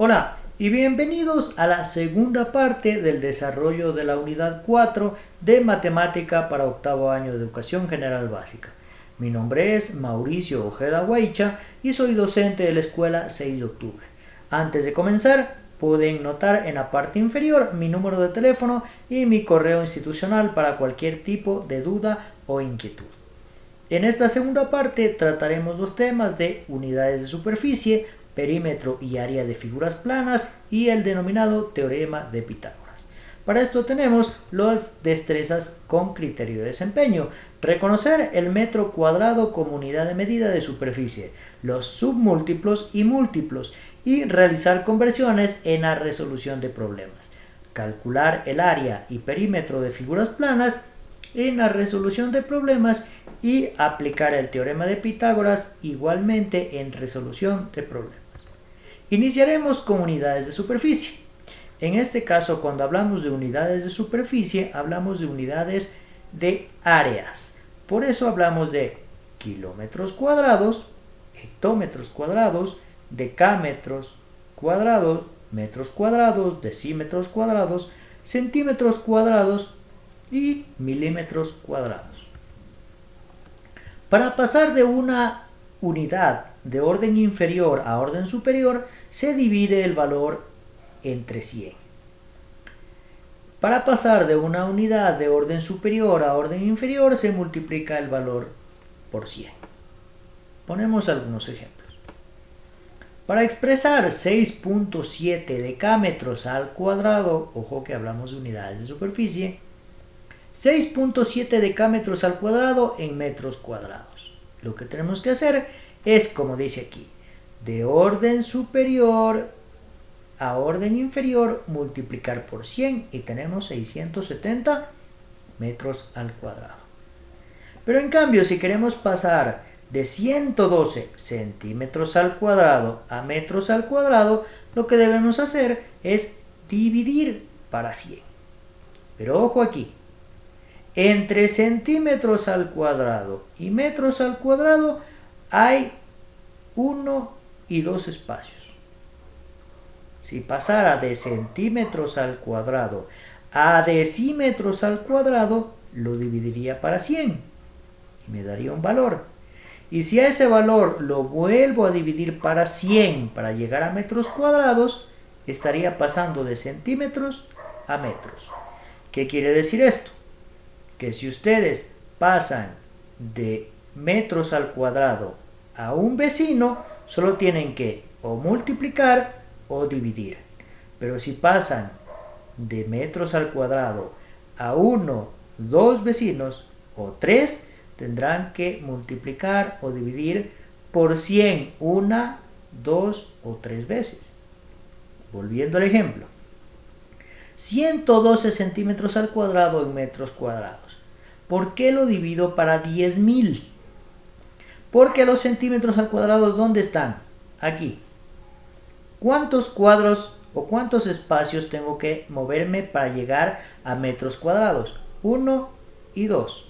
Hola y bienvenidos a la segunda parte del desarrollo de la unidad 4 de Matemática para octavo año de Educación General Básica. Mi nombre es Mauricio Ojeda Guaycha y soy docente de la Escuela 6 de Octubre. Antes de comenzar, pueden notar en la parte inferior mi número de teléfono y mi correo institucional para cualquier tipo de duda o inquietud. En esta segunda parte trataremos los temas de unidades de superficie, perímetro y área de figuras planas y el denominado teorema de Pitágoras. Para esto tenemos las destrezas con criterio de desempeño: reconocer el metro cuadrado como unidad de medida de superficie, los submúltiplos y múltiplos, y realizar conversiones en la resolución de problemas, calcular el área y perímetro de figuras planas en la resolución de problemas y aplicar el teorema de Pitágoras igualmente en resolución de problemas. Iniciaremos con unidades de superficie. En este caso, cuando hablamos de unidades de superficie, hablamos de unidades de áreas. Por eso hablamos de kilómetros cuadrados, hectómetros cuadrados, decámetros cuadrados, metros cuadrados, decímetros cuadrados, centímetros cuadrados y milímetros cuadrados. Para pasar de una unidad de orden inferior a orden superior, se divide el valor entre 100. Para pasar de una unidad de orden superior a orden inferior, se multiplica el valor por 100. Ponemos algunos ejemplos. Para expresar 6.7 decámetros al cuadrado, ojo que hablamos de unidades de superficie, 6.7 decámetros al cuadrado en metros cuadrados. Lo que tenemos que hacer es, como dice aquí, de orden superior a orden inferior multiplicar por 100 y tenemos 670 metros al cuadrado. Pero en cambio, si queremos pasar de 112 centímetros al cuadrado a metros al cuadrado, lo que debemos hacer es dividir para 100. Pero ojo aquí, entre centímetros al cuadrado y metros al cuadrado hay 1 y 2 espacios. Si pasara de centímetros al cuadrado a decímetros al cuadrado, lo dividiría para 100 y me daría un valor. Y si a ese valor lo vuelvo a dividir para 100 para llegar a metros cuadrados, estaría pasando de centímetros a metros. ¿Qué quiere decir esto? Que si ustedes pasan de metros al cuadrado a un vecino, solo tienen que o multiplicar o dividir. Pero si pasan de metros al cuadrado a 1, 2 vecinos o 3, tendrán que multiplicar o dividir por 100 una, 2 o 3 veces. Volviendo al ejemplo. 112 centímetros al cuadrado en metros cuadrados. ¿Por qué lo divido para 10.000? Porque los centímetros al cuadrado, ¿dónde están? Aquí. ¿Cuántos cuadros o cuántos espacios tengo que moverme para llegar a metros cuadrados? 1 y 2.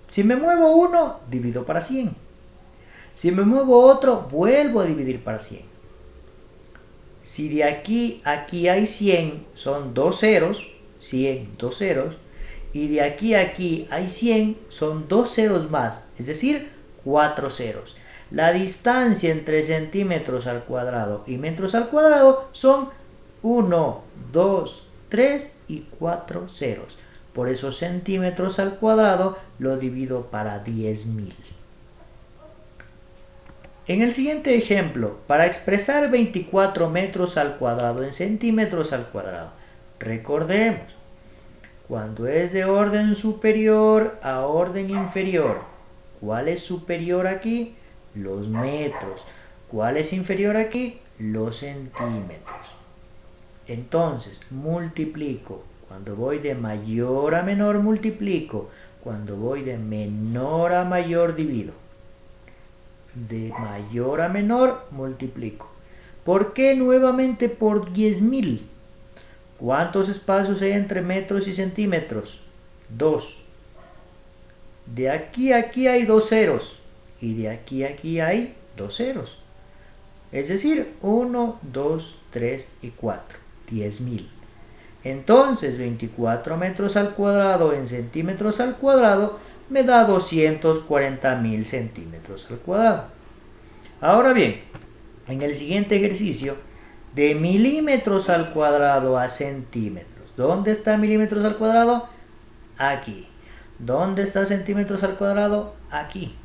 Si me muevo 1, divido para 100. Si me muevo otro, vuelvo a dividir para 100. Si de aquí a aquí hay 100, son 2 ceros, 100, 2 ceros. Y de aquí a aquí hay 100, son 2 ceros más, es decir, 4 ceros. La distancia entre centímetros al cuadrado y metros al cuadrado son 1, 2, 3 y 4 ceros. Por eso centímetros al cuadrado lo divido para 10.000. En el siguiente ejemplo, para expresar 24 metros al cuadrado en centímetros al cuadrado, recordemos, cuando es de orden superior a orden inferior, ¿cuál es superior aquí? Los metros. ¿Cuál es inferior aquí? Los centímetros. Entonces, multiplico. Cuando voy de mayor a menor, multiplico. Cuando voy de menor a mayor, divido. De mayor a menor, multiplico. ¿Por qué nuevamente por 10.000? ¿Cuántos espacios hay entre metros y centímetros? 2. De aquí a aquí hay 2 ceros. Y de aquí a aquí hay 2 ceros. Es decir, 1, 2, 3 y 4. 10.000. Entonces 24 metros al cuadrado en centímetros al cuadrado me da 240.000 centímetros al cuadrado. Ahora bien, en el siguiente ejercicio, de milímetros al cuadrado a centímetros. ¿Dónde está milímetros al cuadrado? Aquí. ¿Dónde está centímetros al cuadrado? Aquí.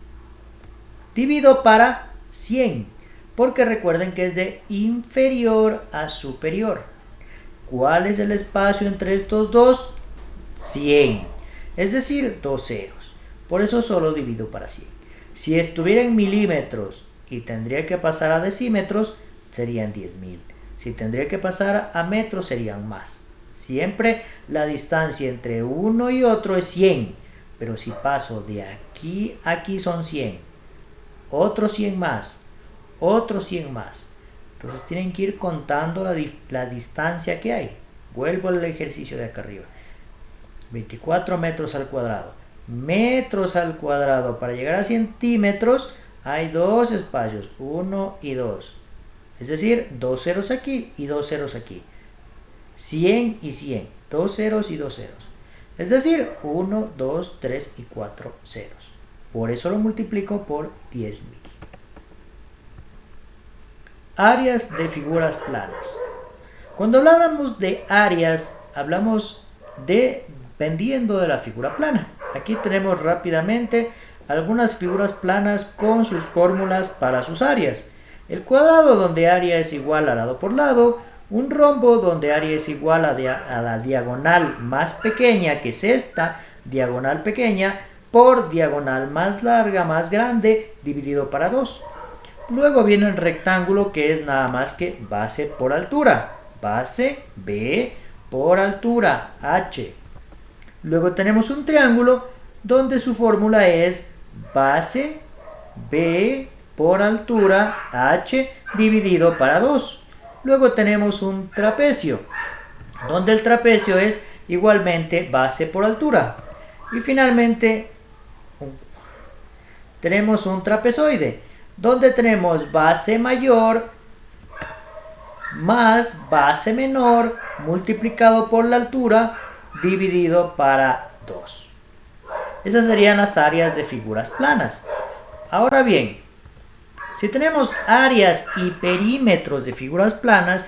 Divido para 100, porque recuerden que es de inferior a superior. ¿Cuál es el espacio entre estos dos? 100. Es decir, 2 ceros. Por eso solo divido para 100. Si estuviera en milímetros y tendría que pasar a decímetros, serían 10.000. Si tendría que pasar a metros, serían más. Siempre la distancia entre uno y otro es 100. Pero si paso de aquí a aquí son 100. Otros 100 más. Otros 100 más. Entonces tienen que ir contando la distancia que hay. Vuelvo al ejercicio de acá arriba. 24 metros al cuadrado. Metros al cuadrado. Para llegar a centímetros hay dos espacios. 1 y 2. Es decir, 2 ceros aquí y 2 ceros aquí. 100 y 100. 2 ceros y 2 ceros. Es decir, 1, 2, 3 y 4 ceros. Por eso lo multiplico por 10.000. Áreas de figuras planas. Cuando hablamos de áreas, hablamos dependiendo de la figura plana. Aquí tenemos rápidamente algunas figuras planas con sus fórmulas para sus áreas. El cuadrado, donde área es igual a lado por lado. Un rombo, donde área es igual a la diagonal más pequeña, que es esta diagonal pequeña, por diagonal más larga, más grande, dividido para 2. Luego viene el rectángulo, que es nada más que base por altura. Base B por altura, H. Luego tenemos un triángulo, donde su fórmula es base B por altura, H, dividido para 2. Luego tenemos un trapecio, donde el trapecio es igualmente base por altura. Y finalmente tenemos un trapezoide, donde tenemos base mayor más base menor multiplicado por la altura dividido para 2. Esas serían las áreas de figuras planas. Ahora bien, si tenemos áreas y perímetros de figuras planas,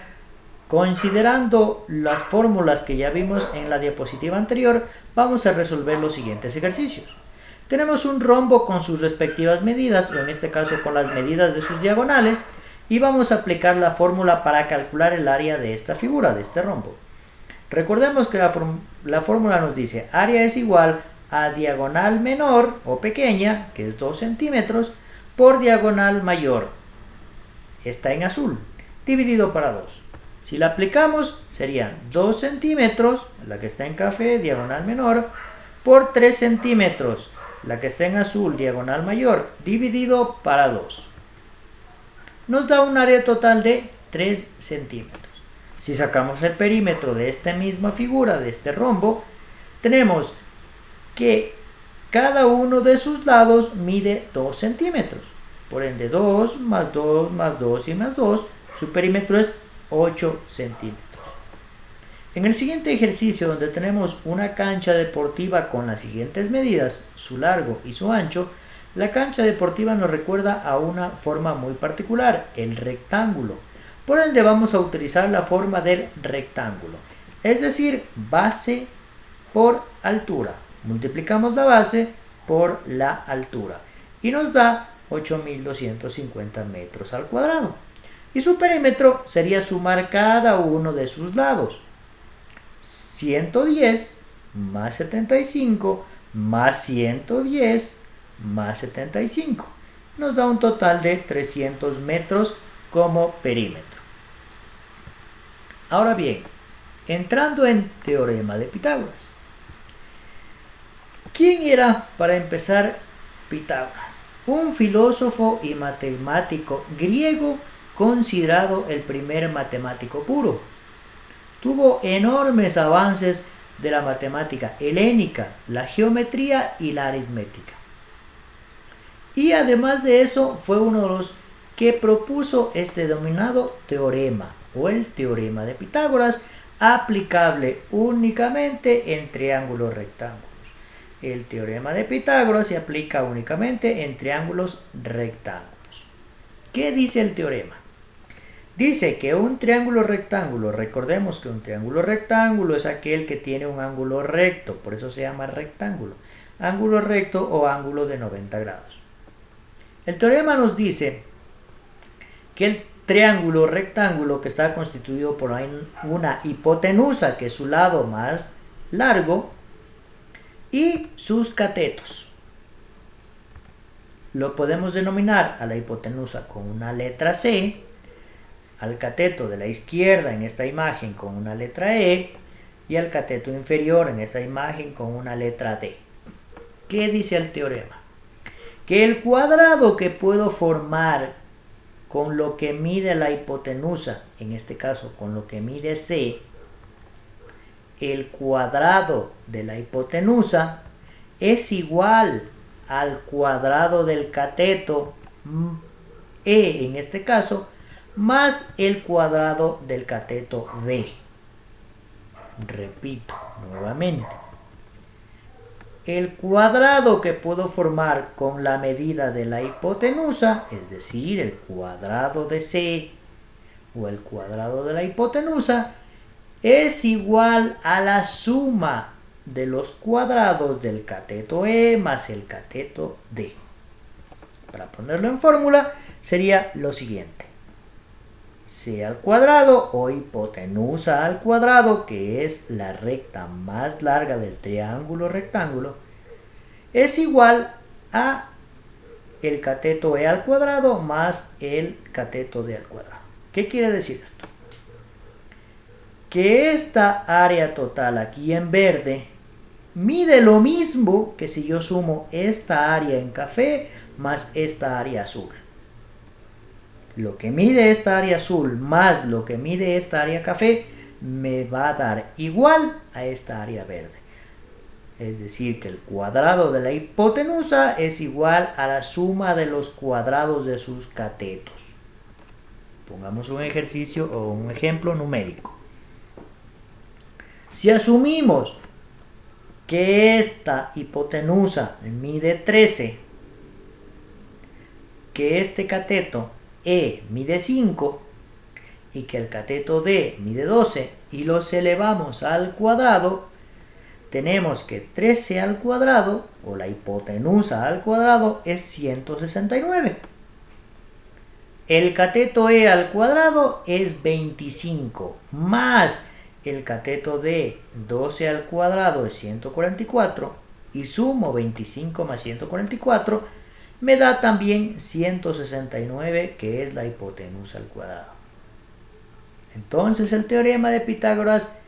considerando las fórmulas que ya vimos en la diapositiva anterior, vamos a resolver los siguientes ejercicios. Tenemos un rombo con sus respectivas medidas, o en este caso con las medidas de sus diagonales, y vamos a aplicar la fórmula para calcular el área de esta figura, de este rombo. Recordemos que la fórmula nos dice área es igual a diagonal menor o pequeña, que es 2 centímetros, por diagonal mayor, está en azul, dividido para 2. Si la aplicamos, serían 2 centímetros, la que está en café, diagonal menor, por 3 centímetros, la que está en azul, diagonal mayor, dividido para 2. Nos da un área total de 3 centímetros. Si sacamos el perímetro de esta misma figura, de este rombo, tenemos que cada uno de sus lados mide 2 centímetros. Por ende, 2 más 2 más 2 y más 2, su perímetro es 8 centímetros. En el siguiente ejercicio, donde tenemos una cancha deportiva con las siguientes medidas, su largo y su ancho, la cancha deportiva nos recuerda a una forma muy particular, el rectángulo. Por ende, vamos a utilizar la forma del rectángulo, es decir, base por altura. Multiplicamos la base por la altura y nos da 8.250 metros al cuadrado. Y su perímetro sería sumar cada uno de sus lados. 110 más 75 más 110 más 75. Nos da un total de 300 metros como perímetro. Ahora bien, entrando en teorema de Pitágoras. ¿Quién era, para empezar, Pitágoras? Un filósofo y matemático griego considerado el primer matemático puro. Tuvo enormes avances de la matemática helénica, la geometría y la aritmética. Y además de eso, fue uno de los que propuso este denominado teorema o el teorema de Pitágoras, aplicable únicamente en triángulos rectángulos. El teorema de Pitágoras se aplica únicamente en triángulos rectángulos. ¿Qué dice el teorema? Dice que un triángulo rectángulo, recordemos que un triángulo rectángulo es aquel que tiene un ángulo recto, por eso se llama rectángulo, ángulo recto o ángulo de 90 grados. El teorema nos dice que el triángulo rectángulo, que está constituido por una hipotenusa, que es su lado más largo, y sus catetos. Lo podemos denominar a la hipotenusa con una letra C, al cateto de la izquierda en esta imagen con una letra E y al cateto inferior en esta imagen con una letra D. ¿Qué dice el teorema? Que el cuadrado que puedo formar con lo que mide la hipotenusa, en este caso con lo que mide C, el cuadrado de la hipotenusa es igual al cuadrado del cateto E en este caso, más el cuadrado del cateto D. Repito nuevamente. El cuadrado que puedo formar con la medida de la hipotenusa, es decir, el cuadrado de C o el cuadrado de la hipotenusa, es igual a la suma de los cuadrados del cateto E más el cateto D. Para ponerlo en fórmula, sería lo siguiente. C al cuadrado o hipotenusa al cuadrado, que es la recta más larga del triángulo rectángulo, es igual a el cateto E al cuadrado más el cateto D al cuadrado. ¿Qué quiere decir esto? Que esta área total aquí en verde mide lo mismo que si yo sumo esta área en café más esta área azul. Lo que mide esta área azul más lo que mide esta área café me va a dar igual a esta área verde. Es decir, que el cuadrado de la hipotenusa es igual a la suma de los cuadrados de sus catetos. Pongamos un ejercicio o un ejemplo numérico. Si asumimos que esta hipotenusa mide 13, que este cateto E mide 5 y que el cateto D mide 12 y los elevamos al cuadrado, tenemos que 13 al cuadrado o la hipotenusa al cuadrado es 169. El cateto E al cuadrado es 25 más el cateto D 12 al cuadrado es 144 y sumo 25 más 144 me da también 169, que es la hipotenusa al cuadrado. Entonces el teorema de Pitágoras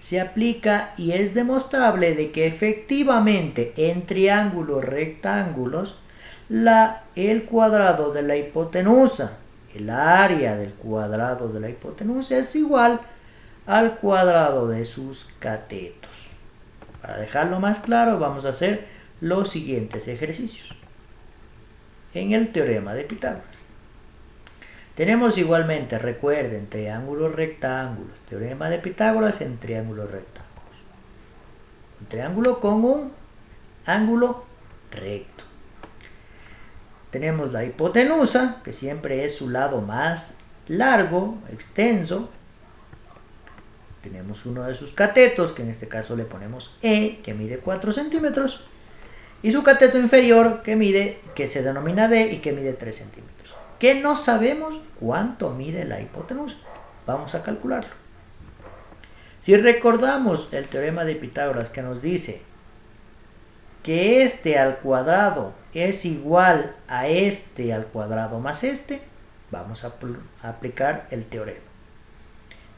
se aplica y es demostrable de que efectivamente en triángulos rectángulos el cuadrado de la hipotenusa, el área del cuadrado de la hipotenusa es igual al cuadrado de sus catetos. Para dejarlo más claro, vamos a hacer los siguientes ejercicios. En el teorema de Pitágoras tenemos igualmente, recuerden, triángulos rectángulos, teorema de Pitágoras en triángulos rectángulos. Un triángulo con un ángulo recto. Tenemos la hipotenusa, que siempre es su lado más largo, extenso. Tenemos uno de sus catetos, que en este caso le ponemos E, que mide 4 centímetros. Y su cateto inferior, que se denomina D y que mide 3 centímetros. Que no sabemos cuánto mide la hipotenusa. Vamos a calcularlo. Si recordamos el teorema de Pitágoras que nos dice que este al cuadrado es igual a este al cuadrado más este, vamos a aplicar el teorema.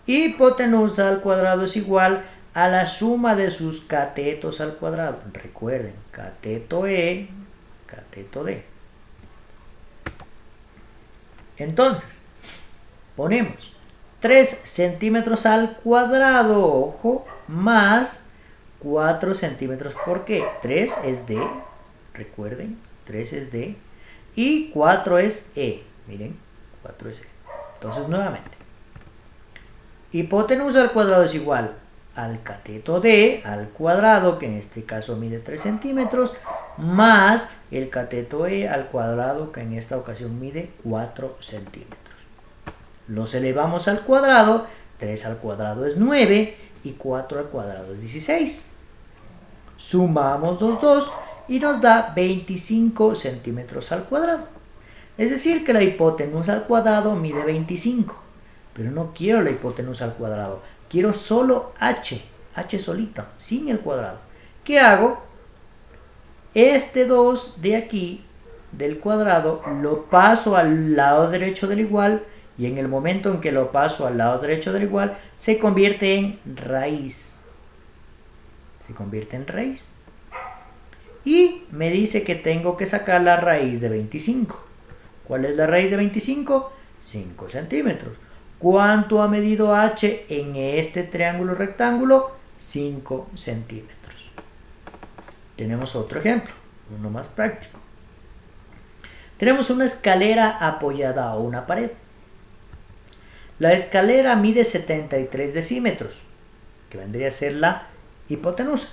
Hipotenusa al cuadrado es igual a la suma de sus catetos al cuadrado. Recuerden, cateto E, cateto D. Entonces, ponemos 3 centímetros al cuadrado, ojo, más 4 centímetros. ¿Por qué? 3 es D, recuerden, 3 es D, y 4 es E. Miren, 4S. Entonces, nuevamente, hipotenusa al cuadrado es igual al cateto D al cuadrado, que en este caso mide 3 centímetros, más el cateto E al cuadrado, que en esta ocasión mide 4 centímetros. Los elevamos al cuadrado, 3 al cuadrado es 9 y 4 al cuadrado es 16. Sumamos los dos y nos da 25 centímetros al cuadrado. Es decir, que la hipotenusa al cuadrado mide 25. Pero no quiero la hipotenusa al cuadrado. Quiero solo h solita, sin el cuadrado. ¿Qué hago? Este 2 de aquí, del cuadrado, lo paso al lado derecho del igual, y en el momento en que lo paso al lado derecho del igual, se convierte en raíz. Se convierte en raíz. Y me dice que tengo que sacar la raíz de 25. ¿Cuál es la raíz de 25? 5 centímetros. ¿Cuánto ha medido h en este triángulo rectángulo? 5 centímetros. Tenemos otro ejemplo, uno más práctico. Tenemos una escalera apoyada a una pared. La escalera mide 73 decímetros, que vendría a ser la hipotenusa.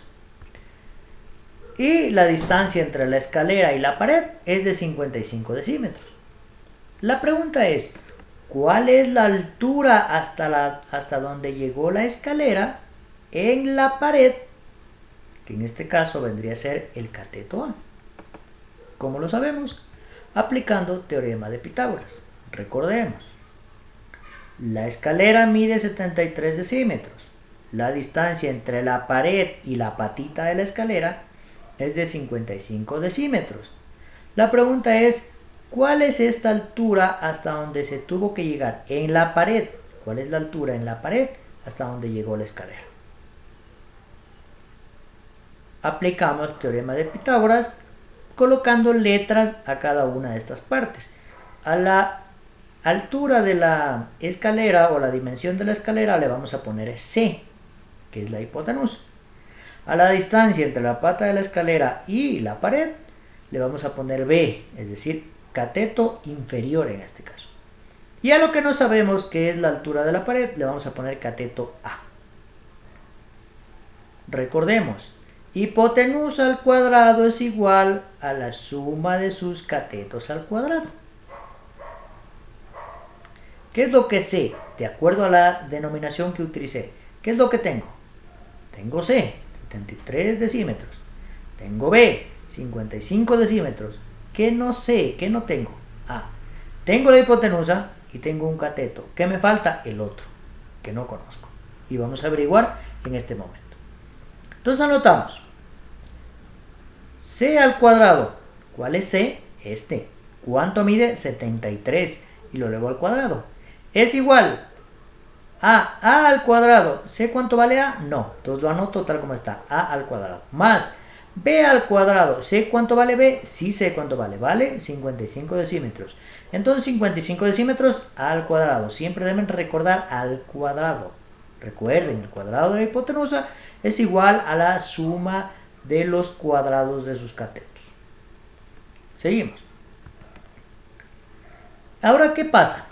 Y la distancia entre la escalera y la pared es de 55 decímetros. La pregunta es, ¿cuál es la altura hasta donde llegó la escalera en la pared? Que en este caso vendría a ser el cateto A. ¿Cómo lo sabemos? Aplicando teorema de Pitágoras. Recordemos, la escalera mide 73 decímetros. La distancia entre la pared y la patita de la escalera es de 55 decímetros. La pregunta es, ¿cuál es esta altura hasta donde se tuvo que llegar en la pared? ¿Cuál es la altura en la pared hasta donde llegó la escalera? Aplicamos teorema de Pitágoras colocando letras a cada una de estas partes. A la altura de la escalera o la dimensión de la escalera le vamos a poner C, que es la hipotenusa. A la distancia entre la pata de la escalera y la pared le vamos a poner B, es decir, cateto inferior en este caso. Y a lo que no sabemos que es la altura de la pared le vamos a poner cateto A. Recordemos, hipotenusa al cuadrado es igual a la suma de sus catetos al cuadrado. ¿Qué es lo que sé? De acuerdo a la denominación que utilicé. ¿Qué es lo que tengo? Tengo C, 73 decímetros. Tengo B, 55 decímetros. ¿Qué no sé? ¿Qué no tengo? A. Tengo la hipotenusa y tengo un cateto. ¿Qué me falta? El otro, que no conozco. Y vamos a averiguar en este momento. Entonces anotamos. C al cuadrado. ¿Cuál es C? Este. ¿Cuánto mide? 73. Y lo elevo al cuadrado. Es igual a al cuadrado. ¿Sé cuánto vale A? No. Entonces lo anoto tal como está. A al cuadrado. Más B al cuadrado. ¿Sé cuánto vale B? Sí sé cuánto vale. Vale 55 decímetros. Entonces 55 decímetros al cuadrado. Siempre deben recordar al cuadrado. Recuerden, el cuadrado de la hipotenusa es igual a la suma de los cuadrados de sus catetos. Seguimos. Ahora, ¿qué pasa?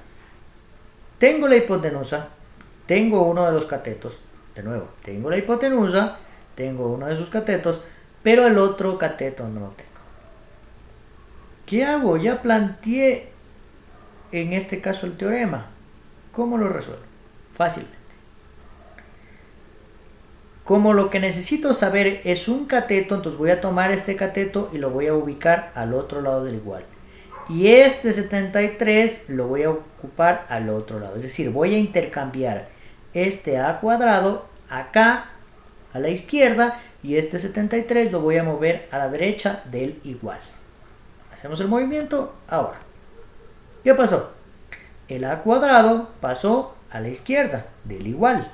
Tengo la hipotenusa, tengo uno de los catetos, de nuevo, tengo la hipotenusa, tengo uno de sus catetos, pero el otro cateto no lo tengo. ¿Qué hago? Ya planteé en este caso el teorema. ¿Cómo lo resuelvo? Fácilmente. Como lo que necesito saber es un cateto, entonces voy a tomar este cateto y lo voy a ubicar al otro lado del igual. Y este 73 lo voy a ocupar al otro lado. Es decir, voy a intercambiar este A cuadrado acá a la izquierda y este 73 lo voy a mover a la derecha del igual. Hacemos el movimiento ahora. ¿Qué pasó? El A cuadrado pasó a la izquierda del igual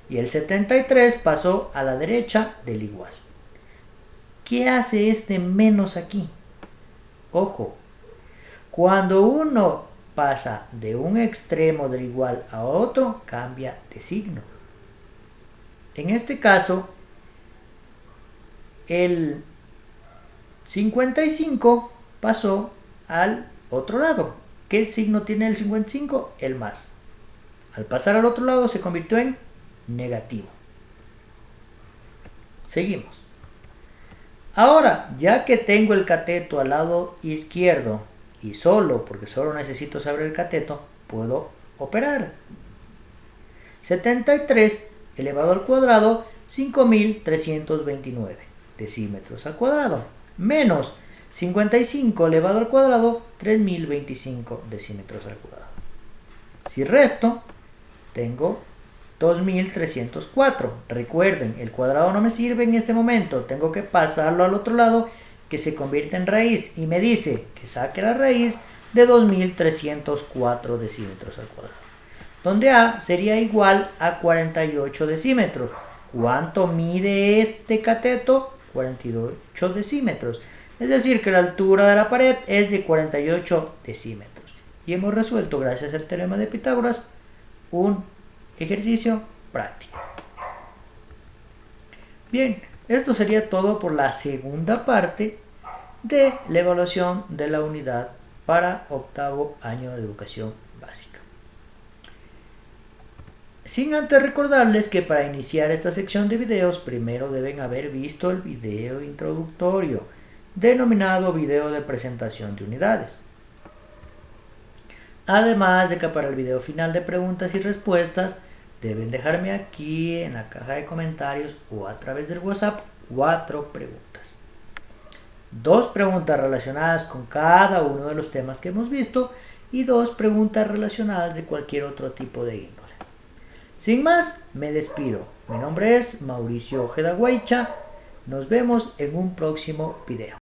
y el 73 pasó a la derecha del igual. ¿Qué hace este menos aquí? Ojo. Cuando uno pasa de un extremo del igual a otro, cambia de signo. En este caso, el 55 pasó al otro lado ¿Qué signo tiene el 55? El más. Al pasar al otro lado se convirtió en negativo. Seguimos. Ahora, ya que tengo el cateto al lado izquierdo y porque solo necesito saber el cateto, puedo operar. 73 elevado al cuadrado, 5329 decímetros al cuadrado, menos 55 elevado al cuadrado, 3025 decímetros al cuadrado. Si resto, tengo 2304. Recuerden, el cuadrado no me sirve en este momento, tengo que pasarlo al otro lado, que se convierte en raíz, y me dice que saque la raíz de 2304 decímetros al cuadrado, donde A sería igual a 48 decímetros. ¿Cuánto mide este cateto? 48 decímetros. Es decir, que la altura de la pared es de 48 decímetros. Y hemos resuelto, gracias al teorema de Pitágoras, un ejercicio práctico. Bien, esto sería todo por la segunda parte de la evaluación de la unidad para octavo año de educación básica. Sin antes recordarles que para iniciar esta sección de videos primero deben haber visto el video introductorio denominado video de presentación de unidades. Además de que para el video final de preguntas y respuestas deben dejarme aquí en la caja de comentarios o a través del WhatsApp 4 preguntas. 2 preguntas relacionadas con cada uno de los temas que hemos visto y 2 preguntas relacionadas de cualquier otro tipo de índole. Sin más, me despido. Mi nombre es Mauricio Ojeda Guaycha. Nos vemos en un próximo video.